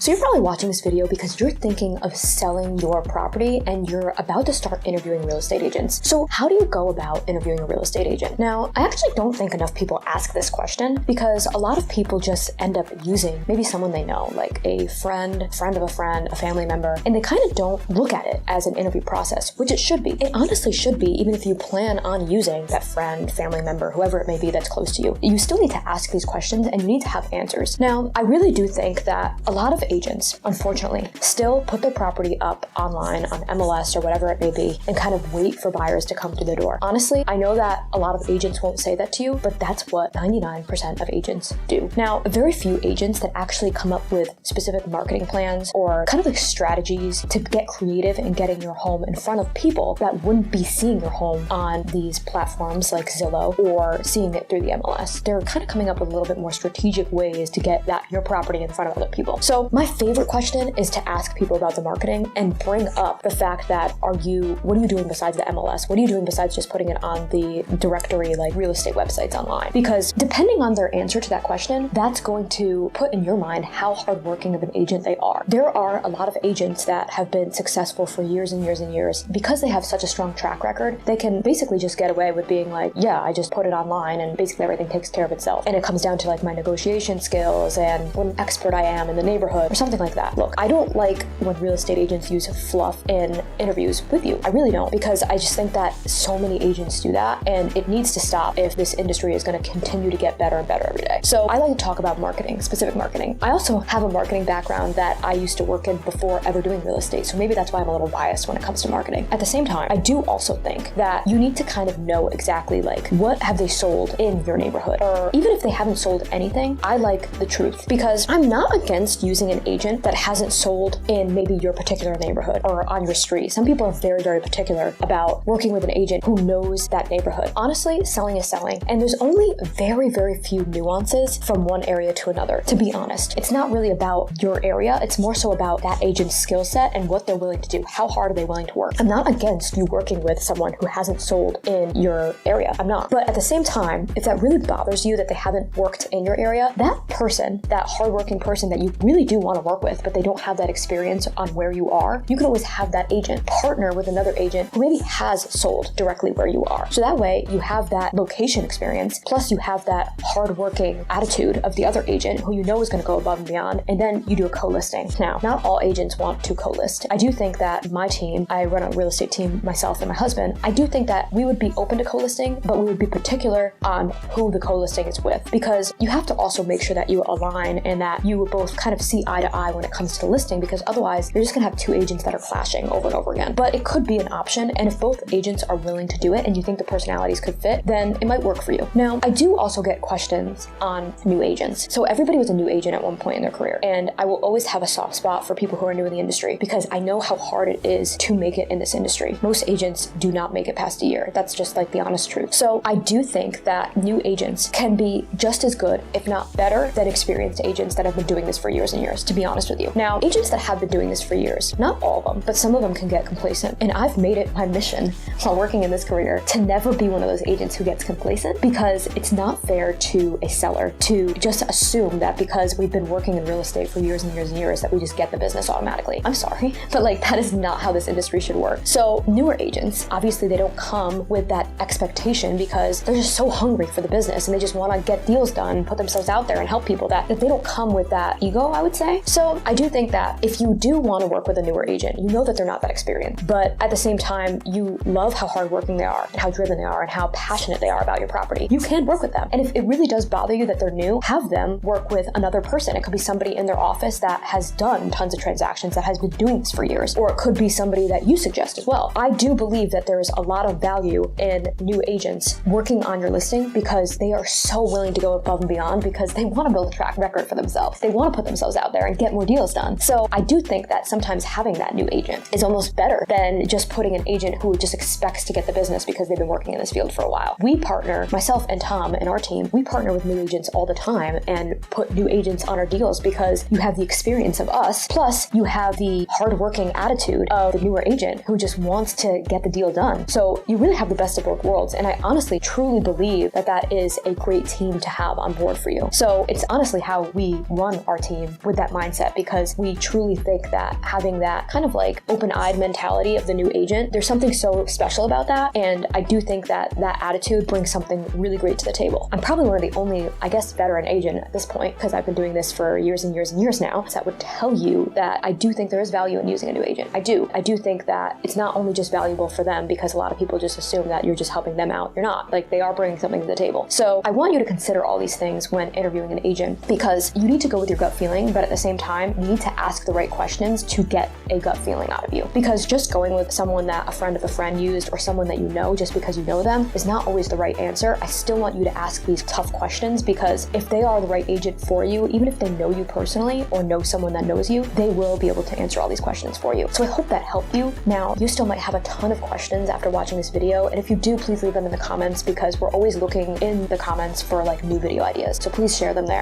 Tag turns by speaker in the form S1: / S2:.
S1: So you're probably watching this video because you're thinking of selling your property and you're about to start interviewing real estate agents. So how do you go about interviewing a real estate agent? Now, I actually don't think enough people ask this question because a lot of people just end up using maybe someone they know, like a friend of a friend, a family member, and they kind of don't look at it as an interview process, which it should be. It honestly should be, even if you plan on using that friend, family member, whoever it may be that's close to you. You still need to ask these questions and you need to have answers. Now, I really do think that a lot of agents, unfortunately, still put their property up online on MLS or whatever it may be and kind of wait for buyers to come through the door. Honestly, I know that a lot of agents won't say that to you, but that's what 99% of agents do. Now, very few agents that actually come up with specific marketing plans or kind of like strategies to get creative in getting your home in front of people that wouldn't be seeing your home on these platforms like Zillow or seeing it through the MLS. They're kind of coming up with a little bit more strategic ways to get your property in front of other people. So my favorite question is to ask people about the marketing and bring up the fact that what are you doing besides the MLS? What are you doing besides just putting it on the directory like real estate websites online? Because depending on their answer to that question, that's going to put in your mind how hardworking of an agent they are. There are a lot of agents that have been successful for years and years and years. Because they have such a strong track record, they can basically just get away with being like, yeah, I just put it online and basically everything takes care of itself. And it comes down to like my negotiation skills and what an expert I am in the neighborhood or something like that. Look, I don't like when real estate agents use fluff in interviews with you. I really don't, because I just think that so many agents do that and it needs to stop if this industry is going to continue to get better and better every day. So I like to talk about marketing, specific marketing. I also have a marketing background that I used to work in before ever doing real estate. So maybe that's why I'm a little biased when it comes to marketing. At the same time, I do also think that you need to kind of know exactly like what have they sold in your neighborhood, or even if they haven't sold anything, I like the truth, because I'm not against using an agent that hasn't sold in maybe your particular neighborhood or on your street. Some people are very, very particular about working with an agent who knows that neighborhood. Honestly, selling is selling, and there's only very, very few nuances from one area to another, to be honest. It's not really about your area, it's more so about that agent's skill set and what they're willing to do. How hard are they willing to work? I'm not against you working with someone who hasn't sold in your area. I'm not. But at the same time, if that really bothers you that they haven't worked in your area, that person, that hardworking person that you really do want to work with, but they don't have that experience on where you are, you can always have that agent partner with another agent who maybe has sold directly where you are. So that way you have that location experience, plus you have that hardworking attitude of the other agent who you know is going to go above and beyond, and then you do a co-listing. Now, not all agents want to co-list. I do think that my team, I run a real estate team myself and my husband, I do think that we would be open to co-listing, but we would be particular on who the co-listing is with, because you have to also make sure that you align and that you both kind of see eye to eye when it comes to listing, because otherwise you're just going to have two agents that are clashing over and over again. But it could be an option, and if both agents are willing to do it and you think the personalities could fit, then it might work for you. Now, I do also get questions on new agents. So everybody was a new agent at one point in their career, and I will always have a soft spot for people who are new in the industry because I know how hard it is to make it in this industry. Most agents do not make it past a year. That's just like the honest truth. So I do think that new agents can be just as good, if not better, than experienced agents that have been doing this for years and years, to be honest with you. Now, agents that have been doing this for years, not all of them, but some of them can get complacent. And I've made it my mission while working in this career to never be one of those agents who gets complacent, because it's not fair to a seller to just assume that because we've been working in real estate for years and years and years that we just get the business automatically. I'm sorry, but like that is not how this industry should work. So newer agents, obviously they don't come with that expectation because they're just so hungry for the business and they just want to get deals done, put themselves out there and help people, that they don't come with that ego, I would say. So I do think that if you do want to work with a newer agent, you know that they're not that experienced, but at the same time, you love how hardworking they are and how driven they are and how passionate they are about your property. You can work with them. And if it really does bother you that they're new, have them work with another person. It could be somebody in their office that has done tons of transactions, that has been doing this for years, or it could be somebody that you suggest as well. I do believe that there is a lot of value in new agents working on your listing because they are so willing to go above and beyond because they want to build a track record for themselves. They want to put themselves out there and get more deals done. So I do think that sometimes having that new agent is almost better than just putting an agent who just expects to get the business because they've been working in this field for a while. We partner, myself and Tom and our team, we partner with new agents all the time and put new agents on our deals because you have the experience of us, plus you have the hardworking attitude of the newer agent who just wants to get the deal done. So you really have the best of both worlds. And I honestly, truly believe that that is a great team to have on board for you. So it's honestly how we run our team with that mindset because we truly think that having that kind of like open-eyed mentality of the new agent, there's something so special about that. And I do think that that attitude brings something really great to the table. I'm probably one of the only, I guess, veteran agent at this point, because I've been doing this for years and years and years now, that would tell you that I do think there is value in using a new agent. I do think that it's not only just valuable for them, because a lot of people just assume that you're just helping them out. You're not. Like, they are bringing something to the table. So I want you to consider all these things when interviewing an agent, because you need to go with your gut feeling, but at the same time, you need to ask the right questions to get a gut feeling out of you. Because just going with someone that a friend of a friend used, or someone that you know just because you know them, is not always the right answer. I still want you to ask these tough questions, because if they are the right agent for you, even if they know you personally or know someone that knows you, they will be able to answer all these questions for you. So I hope that helped you. Now, you still might have a ton of questions after watching this video, and if you do, please leave them in the comments, because we're always looking in the comments for like new video ideas. So please share them there.